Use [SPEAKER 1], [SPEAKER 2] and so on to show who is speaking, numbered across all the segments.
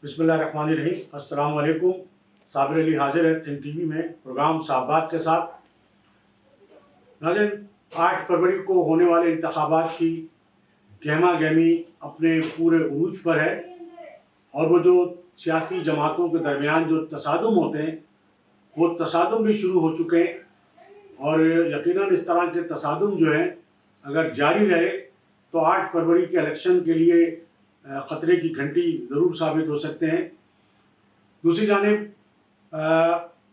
[SPEAKER 1] बिस्मिल्लाहिर्रहमानिर्रहीम। अस्सलाम वालेकुम। साबिर अली हाजिर है थिंक टीवी में प्रोग्राम साहबात के साथ। नाज़रीन, 8 फरवरी को होने वाले इंतखाबात की गहमा गहमी अपने पूरे उरूज पर है और वो जो सियासी जमातों के दरमियान जो तसादुम होते हैं वो तसादुम भी शुरू हो चुके हैं और यकीनन इस तरह के तसादुम जो हैं अगर जारी रहे तो 8 फरवरी के इलेक्शन के लिए ख़तरे की घंटी ज़रूर साबित हो सकते हैं। दूसरी जानिब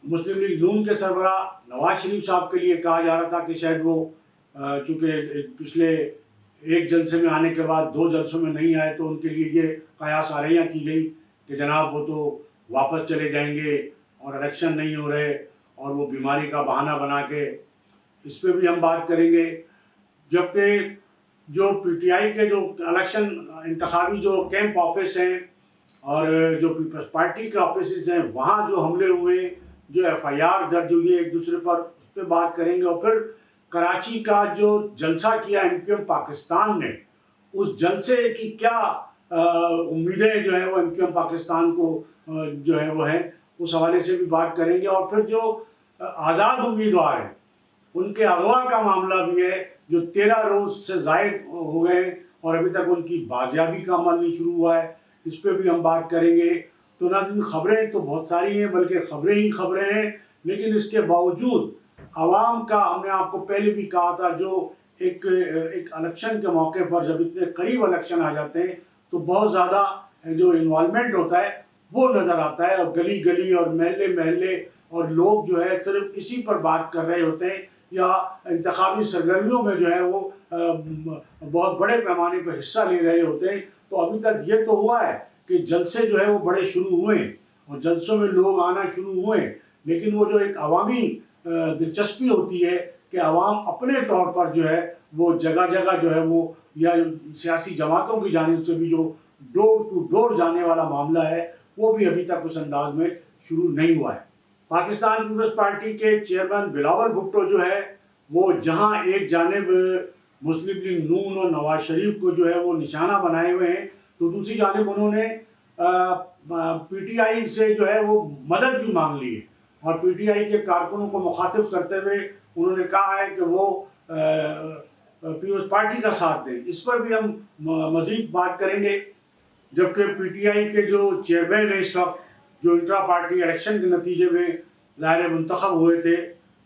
[SPEAKER 1] मुस्लिम लीग नून के सरबरा नवाज शरीफ साहब के लिए कहा जा रहा था कि शायद वो चूँकि पिछले एक जलसे में आने के बाद 2 जलसों में नहीं आए तो उनके लिए ये कयास आरैयाँ की गई कि जनाब वो तो वापस चले जाएंगे और इलेक्शन नहीं हो रहे और वो बीमारी का बहाना बना के, इस पर भी हम बात करेंगे। जबकि जो पीटीआई के जो इलेक्शन इंतखाबी जो कैंप ऑफिस हैं और जो पीपल्स पार्टी के ऑफिस हैं वहाँ जो हमले हुए, जो एफआईआर दर्ज हुई है एक दूसरे पर, उस पर बात करेंगे। और फिर कराची का जो जलसा किया एमक्यूएम पाकिस्तान ने, उस जलसे की क्या उम्मीदें जो है वो एमक्यूएम पाकिस्तान को जो है वो है, उस हवाले से भी बात करेंगे। और फिर जो आज़ाद उम्मीदवार हैं उनके अगवा का मामला भी है जो 13 रोज़ से ज़ायद हो गए और अभी तक उनकी बाजियाबी का अमल नहीं शुरू हुआ है, इस पर भी हम बात करेंगे। तो नाज़रीन, खबरें तो बहुत सारी हैं, बल्कि खबरें ही खबरें हैं, लेकिन इसके बावजूद आवाम का, हमने आपको पहले भी कहा था, जो एक इलेक्शन के मौके पर जब इतने करीब इलेक्शन आ जाते हैं तो बहुत ज़्यादा जो इन्वॉल्वमेंट होता है वो नज़र आता है और गली गली और महल्ले महल्ले और लोग जो है सिर्फ इसी पर बात कर रहे होते हैं या इंतखाबी सरगर्मियों में जो है वो बहुत बड़े पैमाने पर हिस्सा ले रहे होते हैं। तो अभी तक ये तो हुआ है कि जलसे जो है वो बड़े शुरू हुए और जलसों में लोग आना शुरू हुए, लेकिन वो जो एक अवामी दिलचस्पी होती है कि अवाम अपने तौर पर जो है वो जगह जगह जो है वो, या सियासी जमातों की जानिब से भी जो डोर टू डोर जाने वाला मामला है वो भी अभी तक उस अंदाज में शुरू नहीं हुआ है। पाकिस्तान पीपल्स पार्टी के चेयरमैन बिलावल भुट्टो जो है वो जहां एक जानिब मुस्लिम लीग नून और नवाज शरीफ को जो है वो निशाना बनाए हुए हैं, तो दूसरी जानिब उन्होंने पीटीआई से जो है वो मदद भी मांग ली है और पीटीआई के कारकुनों को मुखातिब करते हुए उन्होंने कहा है कि वो पीपल्स पार्टी का साथ दें। इस पर भी हम मज़ीद बात करेंगे। जबकि पीटीआई के जो चेयरमैन है इस वक्त, जो इंट्रा पार्टी इलेक्शन के नतीजे में ज़ाहिर मुंतखब हुए थे,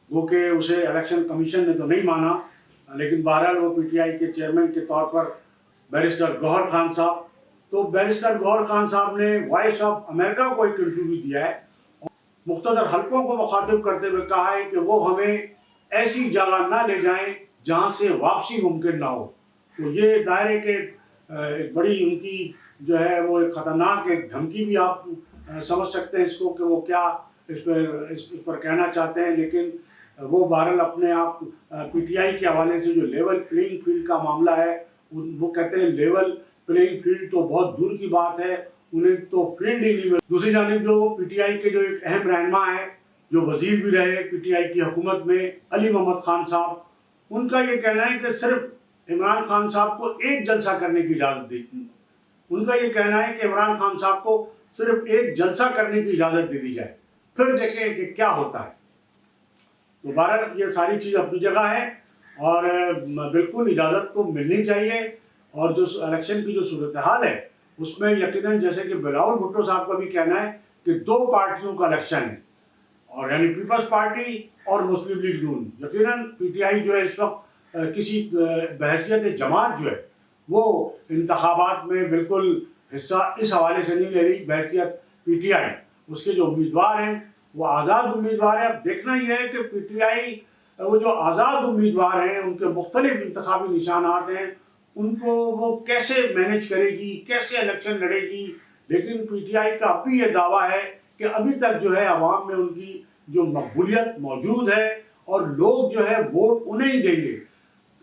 [SPEAKER 1] वो कि उसे इलेक्शन कमीशन ने तो नहीं माना, लेकिन बहरहाल वो पीटीआई के चेयरमैन के तौर पर बैरिस्टर गौहर खान साहब, तो बैरिस्टर गौहर खान साहब ने वॉइस ऑफ अमेरिका को एक इंटरव्यू दिया है, मुख्तदर हलकों को मुखातिब करते हुए कहा है कि वो हमें ऐसी जगह ना ले जाएं जहाँ से वापसी मुमकिन ना हो। तो ये दायरे के एक बड़ी उनकी जो है वो एक ख़तरनाक एक धमकी भी आप समझ सकते हैं इसको कि वो क्या इस पर कहना चाहते हैं। लेकिन वो बहरहाल अपने आप पीटीआई के हवाले से जो लेवल प्लेइंग फील्ड का मामला है वो कहते हैं लेवल प्लेइंग फील्ड तो बहुत दूर की बात है, उन्हें तो फील्ड ही नहीं मिला। दूसरी जानिब जो पीटीआई के जो एक अहम रहनुमा है, जो वजीर भी रहे पीटीआई की हुकूमत में, अली मोहम्मद खान साहब, उनका ये कहना है कि सिर्फ इमरान खान साहब को एक जलसा करने की इजाज़त दी। उनका ये कहना है कि इमरान खान साहब को सिर्फ एक जलसा करने की इजाज़त दे दी जाए, फिर देखें कि क्या होता है। तो बहरहाल ये सारी चीज़ अपनी जगह है और बिल्कुल इजाज़त तो मिलनी चाहिए। और जो इलेक्शन की जो सूरत हाल है उसमें यकीनन, जैसे कि बिलावल भुट्टो साहब का भी कहना है कि 2 पार्टियों का इलेक्शन है, और यानी पीपल्स पार्टी और मुस्लिम लीग नून। यकीनन पीटीआई जो है इस वक्त किसी बहैसियत जमात जो है वो इंतखाबात में बिल्कुल हिस्सा इस हवाले से नहीं ले रही बहैसियत पीटीआई। उसके जो उम्मीदवार हैं वो आज़ाद उम्मीदवार हैं। अब देखना ही है कि पीटीआई वो जो आज़ाद उम्मीदवार हैं उनके मुख्तलिफ इंतखाबी निशानात हैं, उनको वो कैसे मैनेज करेगी, कैसे इलेक्शन लड़ेगी। लेकिन पीटीआई का अब भी ये दावा है कि अभी तक जो है अवाम में उनकी जो मकबूलियत मौजूद है और लोग जो है वोट उन्हें ही देंगे।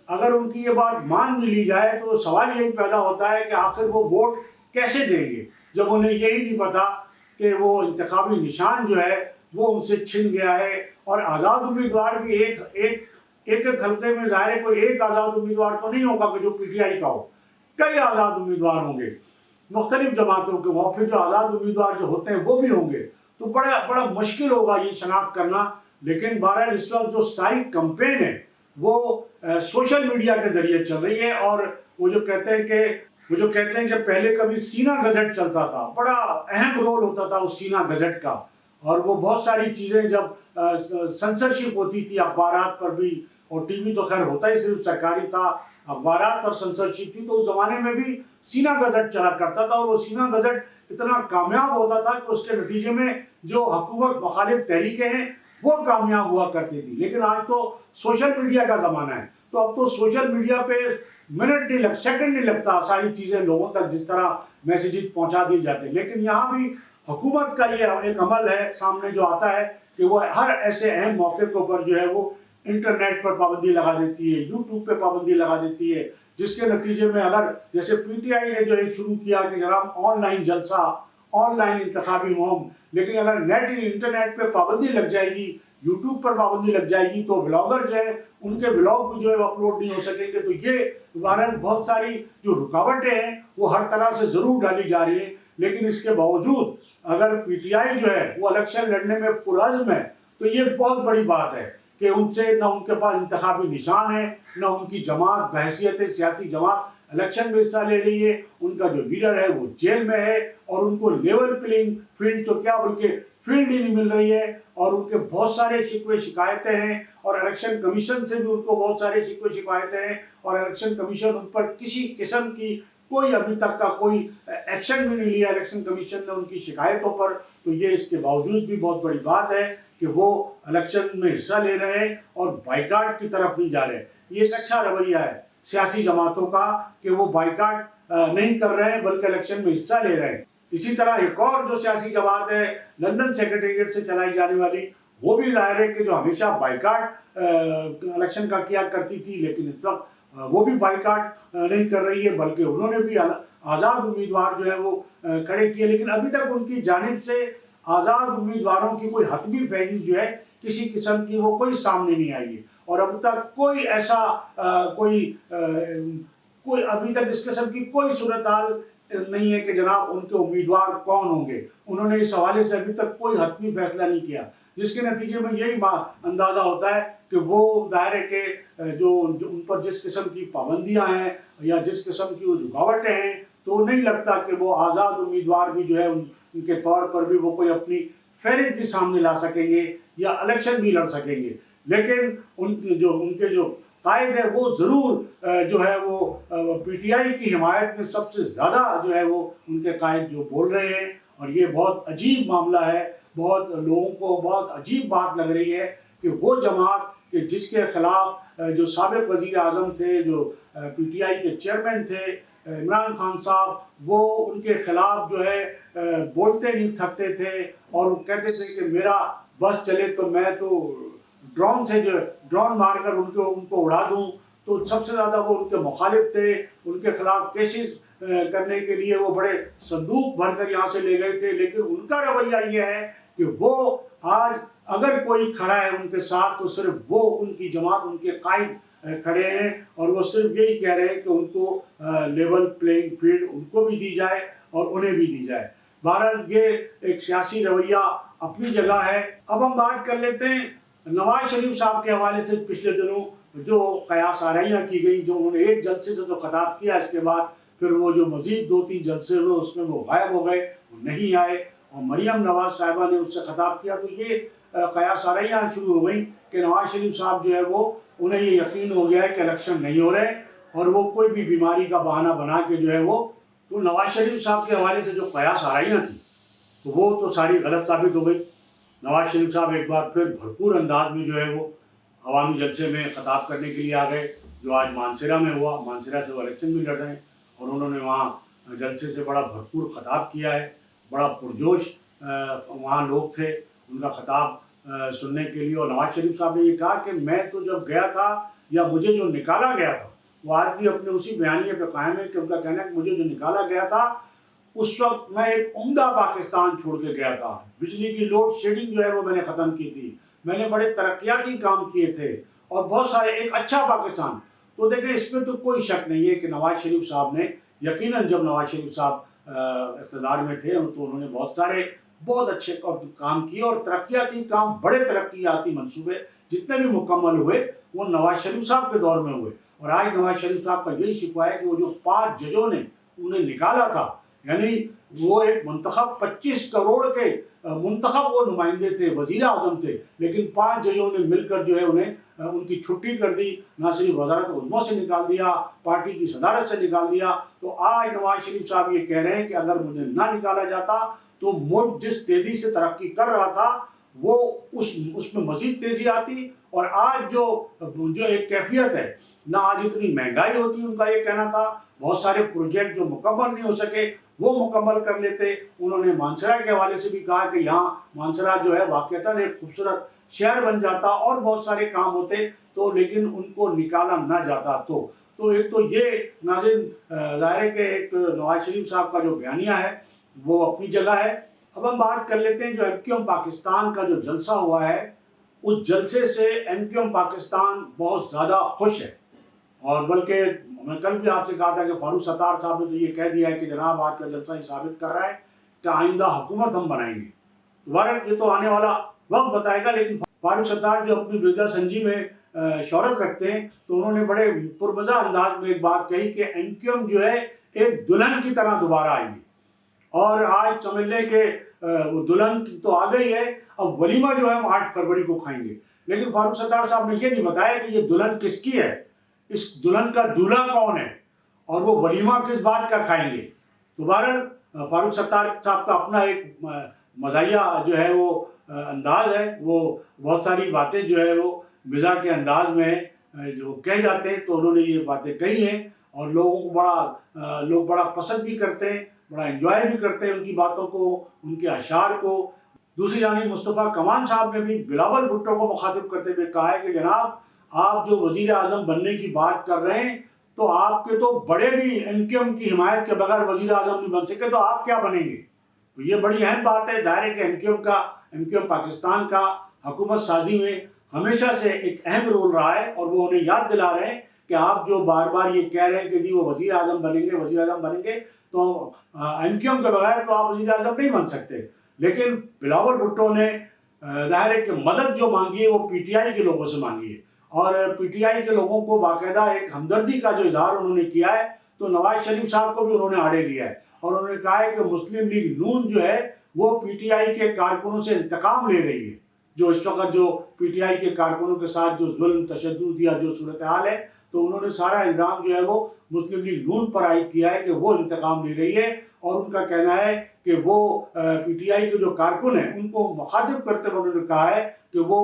[SPEAKER 1] अगर उनकी ये बात मान भी ली जाए तो सवाल यही पैदा होता है कि आखिर वो वोट कैसे देंगे जब उन्हें यही नहीं पता कि वो इंतखाबी निशान जो है वो उनसे छिन गया है। और आज़ाद उम्मीदवार भी एक हल्के में ज़ाहिर है कोई एक आज़ाद उम्मीदवार तो नहीं होगा कि जो पीटीआई का हो, कई आज़ाद उम्मीदवार होंगे। मुख्तलिफ जमातों के, वहाँ फिर जो आज़ाद उम्मीदवार जो होते हैं वो भी होंगे, तो बड़ा मुश्किल होगा ये शनाख्त करना। लेकिन बहरहाल इस वक्त जो सारी कैंपेन है वो सोशल मीडिया के जरिए चल रही है। और वो जो कहते हैं कि पहले कभी सीना गजट चलता था, बड़ा अहम रोल होता था उस सीना गजट का, और वो बहुत सारी चीज़ें जब सेंसरशिप होती थी अखबारात पर भी, और टीवी तो खैर होता ही सिर्फ सरकारी था, अखबारात पर सेंसरशिप थी, तो उस जमाने में भी सीना गजट चला करता था। और वो सीना गजट इतना कामयाब होता था कि उसके नतीजे में जो हुकूमत मुखालिफ तहरीकें हैं वो कामयाब हुआ करती थी। लेकिन आज तो सोशल मीडिया का ज़माना है, तो अब तो सोशल मीडिया पे मिनट नहीं सेकंड नहीं लगता सारी चीज़ें लोगों तक जिस तरह मैसेजेस पहुंचा दी जाते हैं। लेकिन यहाँ भी हुकूमत का ये एक अमल है सामने जो आता है कि वो हर ऐसे अहम मौके के ऊपर जो है वो इंटरनेट पर पाबंदी लगा देती है, यूट्यूब पे पाबंदी लगा देती है, जिसके नतीजे में अगर जैसे पीटीआई ने जो एक शुरू किया कि जनाब ऑनलाइन जलसा, ऑनलाइन इंतखाबी मुहिम, लेकिन अगर नेट इंटरनेट पे पाबंदी लग जाएगी, यूट्यूब पर पाबंदी लग जाएगी, तो ब्लॉगर जो है उनके ब्लॉग भी जो है अपलोड नहीं हो सकेंगे। तो ये बहरहाल बहुत सारी जो रुकावटें हैं वो हर तरह से ज़रूर डाली जा रही है। लेकिन इसके बावजूद अगर पीटीआई जो है वो इलेक्शन लड़ने में पुरअज़्म है, तो ये बहुत बड़ी बात है कि उनसे न उनके पास इंतखाबी निशान है, न उनकी जमात बहैसियत सियासी जमात इलेक्शन में हिस्सा ले रही है, उनका जो लीडर है वो जेल में है, और उनको लेवल प्लेइंग फील्ड तो क्या उनके फील्ड ही नहीं मिल रही है, और उनके बहुत सारे शिकवे शिकायतें हैं, और इलेक्शन कमीशन से भी उनको बहुत सारे शिकवे शिकायतें हैं, और इलेक्शन कमीशन उन पर किसी किस्म की कोई अभी तक का कोई एक्शन भी नहीं लिया इलेक्शन कमीशन ने उनकी शिकायतों पर। तो ये इसके बावजूद भी बहुत बड़ी बात है कि वो इलेक्शन में हिस्सा ले रहे हैं और बाइकाट की तरफ नहीं जा रहे। ये एक अच्छा रवैया है सियासी जमातों का कि वो बाइकाट नहीं कर रहे हैं बल्कि इलेक्शन में हिस्सा ले रहे हैं। इसी तरह एक और जो सियासी जमात है लंदन सेक्रेटेरिएट से चलाई जाने वाली, वो भी जाहिर है कि जो हमेशा बाइकाट इलेक्शन का किया करती थी, लेकिन इस वक्त वो भी बाइकाट नहीं कर रही है, बल्कि उन्होंने भी आज़ाद उम्मीदवार जो है वो खड़े किए। लेकिन अभी तक उनकी जानिब से आज़ाद उम्मीदवारों की कोई हतमी फहरिस्त जो है किसी किस्म की वो कोई सामने नहीं आई है, और अब तक कोई ऐसा कोई अभी तक इस किस्म की कोई सूरत हाल नहीं है कि जनाब उनके उम्मीदवार कौन होंगे। उन्होंने इस हवाले से अभी तक कोई हतमी फैसला नहीं किया, जिसके नतीजे में यही अंदाज़ा होता है कि वो दायरे के जो उन पर जिस किस्म की पाबंदियां हैं या जिस किस्म की वो रुकावटें हैं, तो नहीं लगता कि वो आज़ाद उम्मीदवार भी जो है उनके तौर पर भी वो कोई अपनी फहरिस्त भी सामने ला सकेंगे या इलेक्शन भी लड़ सकेंगे। लेकिन उनके जो कायद है वो ज़रूर जो है वो पीटीआई की हिमायत में सबसे ज़्यादा जो है वो उनके कायद जो बोल रहे हैं, और ये बहुत अजीब मामला है। बहुत लोगों को बहुत अजीब बात लग रही है कि वो जमात कि जिसके खिलाफ जो साबिक वज़ीर आज़म थे, जो पीटीआई के चेयरमैन थे इमरान खान साहब, वो उनके खिलाफ जो है बोलते नहीं थकते थे, और वो कहते थे कि मेरा बस चले तो मैं तो ड्रोन मारकर उनको उड़ा दूं। तो सबसे ज़्यादा वो उनके मुखालिफ थे, उनके खिलाफ केसेस करने के लिए वो बड़े संदूक भरकर यहाँ से ले गए थे। लेकिन उनका रवैया ये है कि वो आज अगर कोई खड़ा है उनके साथ तो सिर्फ वो उनकी जमात उनके कायद खड़े हैं, और वो सिर्फ यही कह रहे हैं कि उनको लेवल प्लेइंग फील्ड उनको भी दी जाए और उन्हें भी दी जाए। बहरहाल ये एक सियासी रवैया अपनी जगह है। अब हम बात कर लेते हैं नवाज शरीफ साहब के हवाले से। पिछले दिनों जो कयास आराइयाँ की गई, जो उन्होंने एक जलसे से तो खिताब किया, इसके बाद फिर वो जो मजीद 2-3 जलसे हुए उसमें वो गायब हो गए, वो नहीं आए, और मरियम नवाज साहिबा ने उससे खिताब किया। तो ये कयास आराइयाँ शुरू हो गई कि नवाज शरीफ साहब जो है वो उन्हें ये यकीन हो गया है कि इलेक्शन नहीं हो रहे, और वो कोई भी बीमारी का बहाना बना के जो है वो, तो नवाज शरीफ साहब के हवाले से जो कयास आराइयाँ थी तो वो तो सारी गलत साबित हो गई। नवाज शरीफ साहब एक बार फिर भरपूर अंदाज में जो है वो अवामी जलसे में खिताब करने के लिए आ गए, जो आज मानसरा में हुआ। मानसरा से वो इलेक्शन भी लड़ रहे हैं, और उन्होंने वहाँ जलसे से बड़ा भरपूर खिताब किया है, बड़ा पुरजोश वहाँ लोग थे उनका खिताब सुनने के लिए। और नवाज शरीफ साहब ने ये कहा कि मैं तो जब गया था, या मुझे जो निकाला गया था, वो आज भी अपने उसी बयानिए पे कायम है कि उनका कहना है कि मुझे जो निकाला गया था उस वक्त मैं एक उम्दा पाकिस्तान छोड़ के गया था। बिजली की लोड शेडिंग जो है वो मैंने ख़त्म की थी, मैंने बड़े तरक्याती काम किए थे, और बहुत सारे एक अच्छा पाकिस्तान। तो देखें, इसमें तो कोई शक नहीं है कि नवाज शरीफ साहब ने यकीनन, जब नवाज शरीफ साहब اقتدار میں تھے تو انہوں نے بہت اچھے کام کیے، اور ترقیاتی کام، بڑے ترقیاتی منصوبے جتنے بھی مکمل ہوئے وہ نواز شریف صاحب کے دور میں ہوئے۔ اور آج نواز شریف صاحب کا یہی شکوہ ہے کہ وہ جو 5 ججوں نے انہیں نکالا تھا، یعنی وہ ایک منتخب 25 کروڑ کے منتخب وہ نمائندے تھے، وزیر اعظم تھے، لیکن 5 ججوں نے مل کر جو ہے انہیں ان کی چھٹی کر دی، نہ صرف وزارت عظمیٰ سے نکال دیا، پارٹی کی صدارت سے نکال دیا۔ تو آج نواز شریف صاحب یہ کہہ رہے ہیں کہ اگر مجھے نہ نکالا جاتا تو ملک جس تیزی سے ترقی کر رہا تھا وہ اس میں مزید تیزی آتی، اور آج جو ایک کیفیت ہے، نہ آج اتنی مہنگائی ہوتی، ان کا یہ کہنا تھا، بہت سارے پروجیکٹ جو مکمل نہیں ہو سکے وہ مکمل کر لیتے۔ انہوں نے مانسرا کے حوالے سے بھی کہا کہ یہاں مانسرا جو ہے واقعتاً ایک خوبصورت شہر بن جاتا اور بہت سارے کام ہوتے، تو لیکن ان کو نکالا نہ جاتا۔ تو ایک تو یہ ناظرین ظاہر ہے کہ ایک نواز شریف صاحب کا جو بیانیہ ہے وہ اپنی جگہ ہے۔ اب ہم بات کر لیتے ہیں جو MQM پاکستان کا جو جلسہ ہوا ہے، اس جلسے سے MQM پاکستان بہت زیادہ خوش ہے، اور بلکہ میں کل بھی آپ سے کہا تھا کہ فاروق ستار صاحب نے تو یہ کہہ دیا ہے کہ جناب آج کا جلسہ یہ ثابت کر رہا ہے کہ آئندہ حکومت ہم بنائیں گے۔ دوبارہ یہ تو آنے والا وقت بتائے گا، لیکن فاروق ستار جو اپنی بجلا سنجی میں شہرت رکھتے ہیں، تو انہوں نے بڑے پرمزہ انداز میں ایک بات کہی کہ MQM جو ہے ایک دلہن کی طرح دوبارہ آئے گی، اور آج سمجھ لیں کہ وہ دلہن تو آ گئی ہے، اب ولیمہ جو ہے ہم 8 فروری کو کھائیں گے۔ لیکن فاروق ستار صاحب نے یہ نہیں بتایا کہ یہ دلہن کس کی ہے، اس دلہن کا دولہا کون ہے، اور وہ ولیمہ کس بات کا کھائیں گے۔ دوبارہ فاروق ستار صاحب کا اپنا ایک مزاحیہ جو ہے وہ انداز ہے، وہ بہت ساری باتیں جو ہے وہ مزاح کے انداز میں جو کہہ جاتے ہیں، تو انہوں نے یہ باتیں کہی ہیں، اور لوگ بڑا پسند بھی کرتے ہیں، بڑا انجوائے بھی کرتے ہیں ان کی باتوں کو، ان کے اشعار کو۔ دوسری جانب مصطفیٰ کمال صاحب نے بھی بلاول بھٹو کو مخاطب کرتے ہوئے کہا ہے کہ جناب آپ جو وزیر اعظم بننے کی بات کر رہے ہیں، تو آپ کے تو بڑے بھی MQM کی حمایت کے بغیر وزیر اعظم نہیں بن سکے، تو آپ کیا بنیں گے؟ تو یہ بڑی اہم بات ہے۔ ظاہر ہے کہ MQM پاکستان کا حکومت سازی میں ہمیشہ سے ایک اہم رول رہا ہے، اور وہ انہیں یاد دلا رہے ہیں کہ آپ جو بار بار یہ کہہ رہے ہیں کہ جی وہ وزیر اعظم بنیں گے، تو MQM کے بغیر تو آپ وزیر اعظم نہیں بن سکتے۔ لیکن بلاول بھٹو نے ظاہر ہے کہ مدد جو مانگی ہے وہ PTI کے لوگوں سے مانگی ہے، اور PTI کے لوگوں کو باقاعدہ ایک ہمدردی کا جو اظہار انہوں نے کیا ہے، تو نواز شریف صاحب کو بھی انہوں نے آڑے لیا ہے، اور انہوں نے کہا ہے کہ مسلم لیگ نون جو ہے وہ PTI کے کارکنوں سے انتقام لے رہی ہے، جو اس وقت جو PTI کے کارکنوں کے ساتھ جو ظلم، تشدد یا جو صورتحال ہے، تو انہوں نے سارا الزام جو ہے وہ مسلم لیگ نون پر عائد کیا ہے کہ وہ انتقام لے رہی ہے، اور ان کا کہنا ہے کہ وہ PTI کے جو کارکن ہیں ان کو مخاطب کرتے ہوئے انہوں نے کہا ہے کہ وہ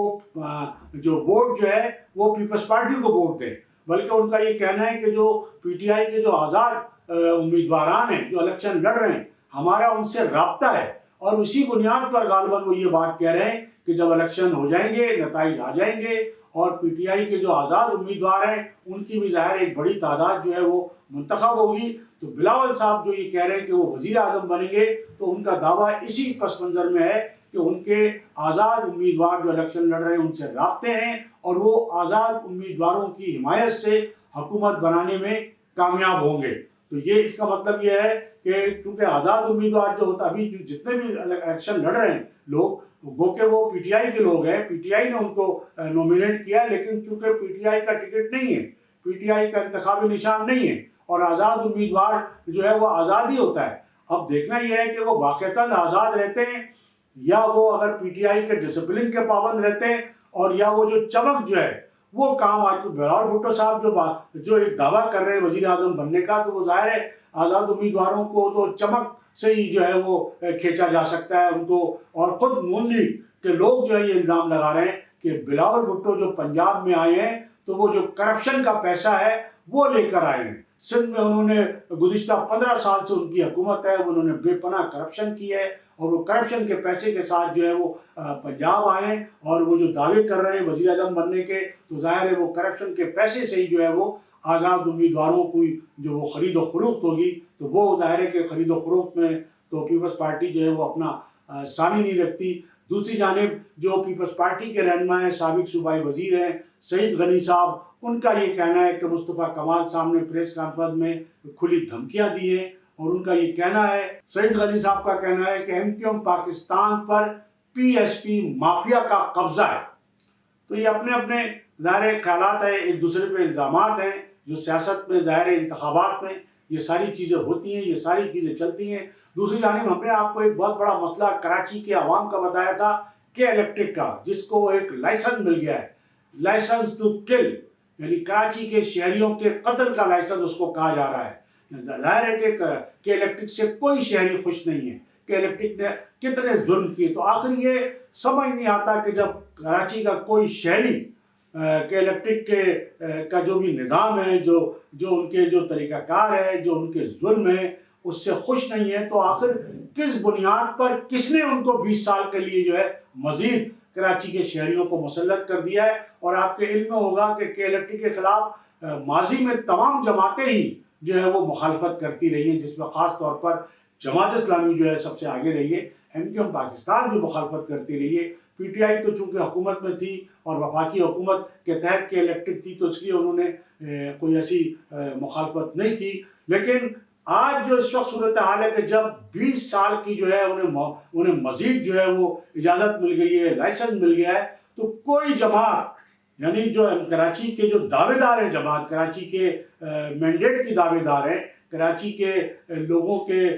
[SPEAKER 1] جو ووٹ جو ہے وہ پیپلز پارٹی کو ووٹ دیں، بلکہ ان کا یہ کہنا ہے کہ جو PTI کے جو آزاد امیدواران ہیں جو الیکشن لڑ رہے ہیں، ہمارا ان سے رابطہ ہے، اور اسی بنیاد پر غالباً وہ یہ بات کہہ رہے ہیں کہ جب الیکشن ہو جائیں گے، نتائج آ جائیں گے، اور PTI کے جو آزاد امیدوار ہیں ان کی بھی ظاہر ایک بڑی تعداد جو ہے وہ منتخب ہوگی، تو بلاول صاحب جو یہ کہہ رہے ہیں کہ وہ وزیر اعظم بنیں گے، تو ان کا دعویٰ اسی پس منظر میں ہے کہ ان کے آزاد امیدوار جو الیکشن لڑ رہے ہیں ان سے رابطے ہیں، اور وہ آزاد امیدواروں کی حمایت سے حکومت بنانے میں کامیاب ہوں گے۔ تو یہ اس کا مطلب یہ ہے کہ کیونکہ آزاد امیدوار جو ہوتا ابھی جتنے بھی الیکشن لڑ رہے ہیں لوگ، گو کہ وہ PTI کے لوگ ہیں، PTI نے ان کو نومینیٹ کیا، لیکن چونکہ PTI کا ٹکٹ نہیں ہے، PTI کا انتخابی نشان نہیں ہے، اور آزاد امیدوار جو ہے وہ آزاد ہی ہوتا ہے۔ اب دیکھنا یہ ہے کہ وہ واقعتاً آزاد رہتے ہیں، یا وہ اگر PTI کے ڈسپلن کے پابند رہتے ہیں، اور یا وہ جو چمک جو ہے وہ کام آج تو بلاول بھٹو صاحب جو ایک دعویٰ کر رہے ہیں وزیر اعظم بننے کا، تو وہ ظاہر ہے آزاد امیدواروں کو تو چمک سے ہی جو ہے وہ کھینچا جا سکتا ہے ان کو، اور خود نون لیگ کے لوگ جو ہے یہ الزام لگا رہے ہیں کہ بلاول بھٹو جو پنجاب میں آئے ہیں تو وہ جو کرپشن کا پیسہ ہے وہ لے کر آئے ہیں۔ سندھ میں انہوں نے گزشتہ 15 سال سے ان کی حکومت ہے، انہوں نے بے پناہ کرپشن کی ہے، اور وہ کرپشن کے پیسے کے ساتھ جو ہے وہ پنجاب آئے ہیں، اور وہ جو دعوے کر رہے ہیں وزیر اعظم بننے کے، تو ظاہر ہے وہ کرپشن کے پیسے سے ہی جو ہے وہ آزاد امیدواروں کی جو وہ خرید و فروخت ہوگی، تو وہ ظاہر ہے کہ خرید و فروخت میں تو پیپلز پارٹی جو ہے وہ اپنا ثانی نہیں رکھتی۔ دوسری جانب جو پیپلز پارٹی کے رہنما ہیں، سابق صوبائی وزیر ہیں سعید غنی صاحب، ان کا یہ کہنا ہے کہ مصطفیٰ کمال صاحب نے پریس کانفرنس میں کھلی دھمکیاں دی ہیں، اور ان کا یہ کہنا ہے، سعید غنی صاحب کا کہنا ہے کہ MQM پاکستان پر PSP مافیا کا قبضہ ہے۔ تو یہ اپنے اپنے ظاہر خیالات ہیں، ایک دوسرے پہ الزامات ہیں، جو سیاست میں ظاہر انتخابات میں یہ ساری چیزیں ہوتی ہیں، یہ ساری چیزیں چلتی ہیں۔ دوسری جانب ہم نے آپ کو ایک بہت بڑا مسئلہ کراچی کے عوام کا بتایا تھا کہ الیکٹرک کا، جس کو ایک لائسنس مل گیا ہے، لائسنس ٹو کل، یعنی کراچی کے شہریوں کے قتل کا لائسنس اس کو کہا جا رہا ہے۔ ظاہر ہے کہ الیکٹرک سے کوئی شہری خوش نہیں ہے کہ الیکٹرک نے کتنے ظلم کیے۔ تو آخر یہ سمجھ نہیں آتا کہ جب کراچی کا کوئی شہری کہ الیکٹرک کا جو بھی نظام ہے، جو ان کے جو طریقہ کار ہے، جو ان کے ظلم ہے، اس سے خوش نہیں ہے، تو آخر کس بنیاد پر کس نے ان کو 20 سال کے لیے جو ہے مزید کراچی کے شہریوں کو مسلط کر دیا ہے؟ اور آپ کے علم میں ہوگا کہ الیکٹرک کے خلاف ماضی میں تمام جماعتیں ہی جو ہے وہ مخالفت کرتی رہی ہیں، جس میں خاص طور پر جماعت اسلامی جو ہے سب سے آگے رہی ہے۔ MQM پاکستان بھی مخالفت کرتی رہی ہے۔ PTI تو چونکہ حکومت میں تھی اور وفاقی حکومت کے تحت کے الیکٹرک تھی، تو اس لیے انہوں نے کوئی ایسی مخالفت نہیں کی۔ لیکن آج جو اس وقت صورتحال ہے کہ جب 20 سال کی جو ہے انہیں مزید جو ہے وہ اجازت مل گئی ہے، لائسنس مل گیا ہے، تو کوئی جماعت، یعنی جو کراچی کے جو دعوے دار ہیں، جماعت کراچی کے مینڈیٹ کی دعوے دار ہیں، کراچی کے لوگوں کے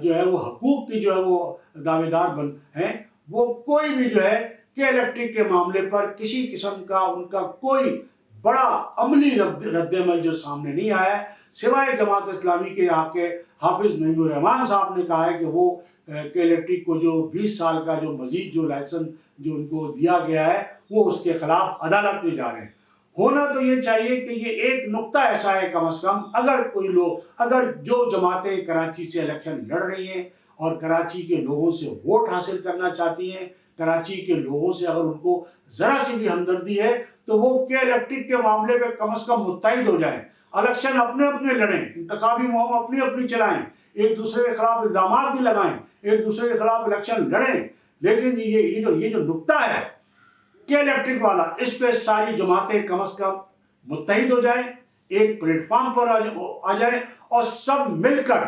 [SPEAKER 1] جو ہے وہ حقوق کی جو ہے وہ دعوے دار ہیں، وہ کوئی بھی جو ہے کہ الیکٹرک کے معاملے پر کسی قسم کا ان کا کوئی بڑا عملی رد عمل جو سامنے نہیں آیا ہے، سوائے جماعت اسلامی کے آپ کے حافظ نعیم الرحمان صاحب نے کہا ہے کہ وہ کہ الیکٹرک کو جو 20 سال کا جو مزید جو لائسنس جو ان کو دیا گیا ہے، وہ اس کے خلاف عدالت میں جا رہے ہیں۔ ہونا تو یہ چاہیے کہ یہ ایک نقطہ ایسا ہے کم از کم، اگر جو جماعتیں کراچی سے الیکشن لڑ رہی ہیں اور کراچی کے لوگوں سے ووٹ حاصل کرنا چاہتی ہیں، کراچی کے لوگوں سے اگر ان کو ذرا سی بھی ہمدردی ہے، تو وہ کہ الیکٹرک کے معاملے پہ کم از کم متحد ہو جائیں، الیکشن اپنے اپنے لڑیں، انتخابی مہم اپنی اپنی چلائیں، ایک دوسرے کے خلاف الزامات بھی لگائیں، ایک دوسرے کے خلاف الیکشن لڑیں۔ لیکن یہ جو نقطہ ہے کہ الیکٹرک والا، اس پہ ساری جماعتیں کم از کم متحد ہو جائیں، ایک پلیٹ فارم پر آ جائیں، اور سب مل کر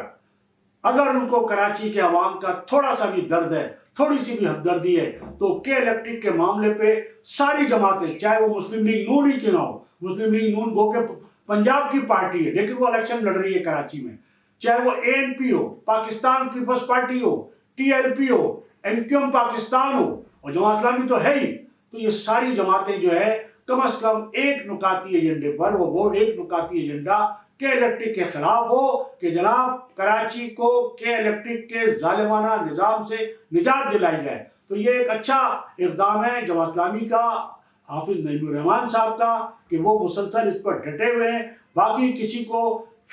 [SPEAKER 1] اگر ان کو کراچی کے عوام کا تھوڑا سا بھی درد ہے، تھوڑی سی بھی ہمدردی ہے، تو کہ الیکٹرک کے معاملے پہ ساری جماعتیں، چاہے وہ مسلم لیگ نون ہی کیوں نہ ہو، مسلم لیگ نون گو کہ پنجاب کی پارٹی ہے لیکن وہ الیکشن لڑ رہی ہے کراچی میں، چاہے وہ ANP ہو، پاکستان پیپلز پارٹی ہو، TLP ہو، MQM پاکستان ہو، اور جماعت اسلامی تو ہے ہی، تو یہ ساری جماعتیں جو ہے کم از کم ایک نکاتی ایجنڈے پر، وہ ایک نکاتی ایجنڈا کہ الیکٹرک کے خلاف ہو کہ جناب کراچی کو کہ الیکٹرک کے ظالمانہ نظام سے نجات دلائی جائے۔ تو یہ ایک اچھا اقدام ہے جماعت اسلامی کا، حافظ نعیم الرحمان صاحب کا، کہ وہ مسلسل اس پر ڈٹے ہوئے ہیں، باقی کسی کو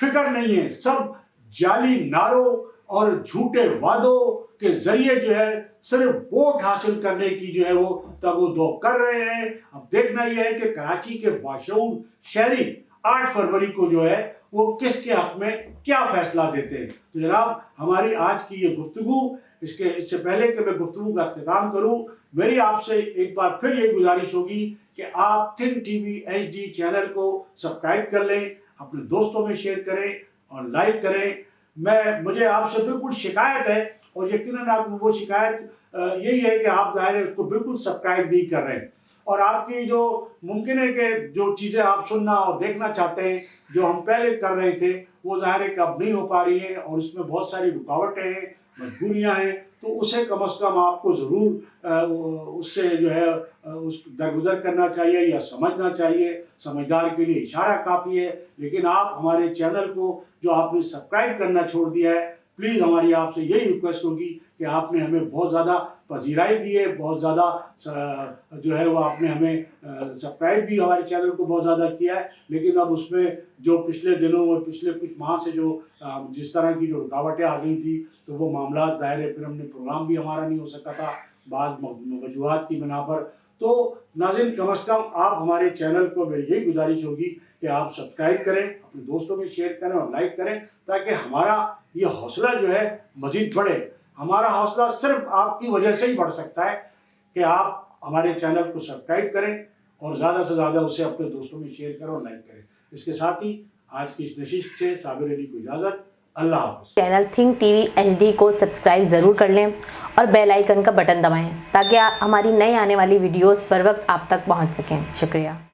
[SPEAKER 1] فکر نہیں ہے، سب جعلی نعروں اور جھوٹے وعدوں کے ذریعے جو ہے صرف ووٹ حاصل کرنے کی جو ہے وہ تگ و دو کر رہے ہیں۔ اب دیکھنا یہ ہے کہ کراچی کے باشعور شہری 8 فروری کو جو ہے وہ کس کے حق میں کیا فیصلہ دیتے ہیں۔ تو جناب ہماری آج کی یہ گفتگو، اس سے پہلے کہ میں گفتگو کا اختتام کروں، میری آپ سے ایک بار پھر یہ گزارش ہوگی کہ آپ think T V HD channel کو سبسکرائب کر لیں، اپنے دوستوں میں شیئر کریں اور لائک کریں۔ مجھے آپ سے بالکل شکایت ہے، اور یقیناً آپ وہ شکایت یہی ہے کہ آپ ظاہر ہے اس کو بالکل سبسکرائب نہیں کر رہے ہیں، اور آپ کی جو ممکن ہے کہ جو چیزیں آپ سننا اور دیکھنا چاہتے ہیں، جو ہم پہلے کر رہے تھے، وہ ظاہر ہے کہ اب نہیں ہو پا رہی ہیں، اور اس میں بہت ساری رکاوٹیں ہیں، مجبوریاں ہیں، تو اسے کم از کم آپ کو ضرور اس سے جو ہے درگزر کرنا چاہیے یا سمجھنا چاہیے۔ سمجھدار کے لیے اشارہ کافی ہے، لیکن آپ ہمارے چینل کو جو آپ نے سبسکرائب کرنا چھوڑ دیا ہے، پلیز ہماری آپ سے یہی ریکویسٹ ہوگی کہ آپ نے ہمیں بہت زیادہ پذیرائی دی ہے، بہت زیادہ جو ہے وہ آپ نے ہمیں سبسکرائب بھی ہمارے چینل کو بہت زیادہ کیا ہے، لیکن اب اس میں جو پچھلے دنوں اور پچھلے کچھ ماہ سے جو جس طرح کی جو رکاوٹیں آ گئی تھی، تو وہ معاملات ظاہر ہے، پھر ہم نے پروگرام بھی ہمارا نہیں ہو سکا تھا بعض وجوہات کی بنا پر۔ تو ناظرین کم از کم آپ ہمارے چینل کو میری یہی گزارش ہوگی کہ آپ سبسکرائب کریں، اپنے دوستوں میں شیئر کریں اور لائک کریں، تاکہ ہمارا یہ حوصلہ جو ہے مزید بڑھے۔ ہمارا حوصلہ صرف آپ کی وجہ سے ہی بڑھ سکتا ہے کہ آپ ہمارے چینل کو سبسکرائب کریں اور زیادہ سے زیادہ اسے اپنے دوستوں میں شیئر کریں اور لائک کریں۔ اس کے ساتھ ہی آج کی اس نشست سے صابر علی کو اجازت۔ अल्लाह हाफ़िज़।
[SPEAKER 2] चैनल थिंक टीवी HD को सब्सक्राइब ज़रूर कर लें और बेल आइकन का बटन दबाएं ताकि हमारी नई आने वाली वीडियोस पर वक्त आप तक पहुंच सकें। शुक्रिया।